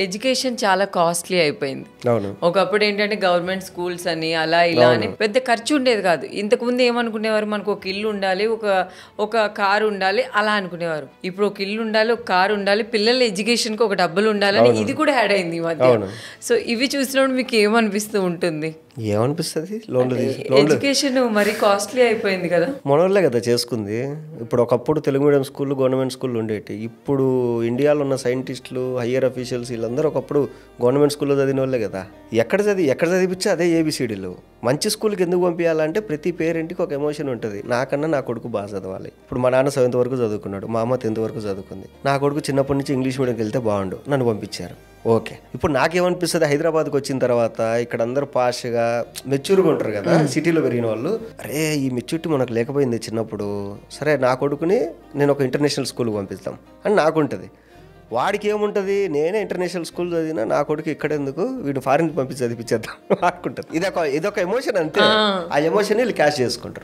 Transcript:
Education చాలా costly అయిపోయింది. అవును. ఒకప్పుడు ఏంటంటే గవర్నమెంట్ స్కూల్స్ అని అలా ఇలా అని పెద్ద ఖర్చు ఉండేది కాదు. ఇంతకుముందు ఏమనుకునేవారు, మనకు ఒక ఇల్లు ఉండాలి, ఒక కారు ఉండాలి అలా అనుకునేవారు. ఇప్పుడు ఒక ఇల్లు ఉండాలి, ఒక కారు ఉండాలి, పిల్లల ఎడ్యుకేషన్కి ఒక డబ్బులు ఉండాలని ఇది కూడా యాడ్ అయింది ఈ మధ్య. సో ఇవి చూసినప్పుడు మీకు ఏమనిపిస్తూ ఉంటుంది? ఏమనిపిస్తుంది, ఎడ్యుకేషన్ మరి కాస్ట్లీ అయిపోయింది కదా. మనోళ్ళే కదా చేసుకుంది. ఇప్పుడు ఒకప్పుడు తెలుగు మీడియం స్కూళ్ళు, గవర్నమెంట్ స్కూళ్ళు ఉండేవి. ఇప్పుడు ఇండియాలో ఉన్న సైంటిస్టులు, హయ్యర్ అఫీషియల్స్ వీళ్ళందరూ ఒకప్పుడు గవర్నమెంట్ స్కూల్లో చదివిన వాళ్ళే కదా. ఎక్కడ చదివించే అదే ఏబిసిడీలు. మంచి స్కూల్కి ఎందుకు పంపించాలంటే ప్రతి పేరెంట్కి ఒక ఎమోషన్ ఉంటుంది, నాకన్నా నా కొడుకు బాగా చదవాలి. ఇప్పుడు మా నాన్న 7th వరకు చదువుకున్నాడు, మా అమ్మ 10th వరకు చదువుకుంది. నా కొడుకు చిన్నప్పటి నుంచి ఇంగ్లీష్ మీడియంకి వెళ్తే బాగుండు, నన్ను పంపించారు. ఓకే, ఇప్పుడు నాకేమనిపిస్తుంది, హైదరాబాద్కి వచ్చిన తర్వాత ఇక్కడ అందరూ పాష్గా మెచ్యూర్గా ఉంటారు కదా, సిటీలో పెరిగిన వాళ్ళు. అరే ఈ మెచ్యూరిటీ మనకు లేకపోయింది చిన్నప్పుడు, సరే నా కొడుకుని నేను ఒక ఇంటర్నేషనల్ స్కూల్కి పంపిస్తాం అని నాకుంటుంది. వాడికి ఏముంటుంది, నేనే ఇంటర్నేషనల్ స్కూల్ చదివినా, నా కొడుకు ఇక్కడ ఎందుకు, వీడు ఫారిన్ పంపించి చదివించేద్దాం అనుకుంటుంది. ఇదొక ఎమోషన్ అంతే. ఆ ఎమోషన్ వీళ్ళు క్యాష్ చేసుకుంటారు.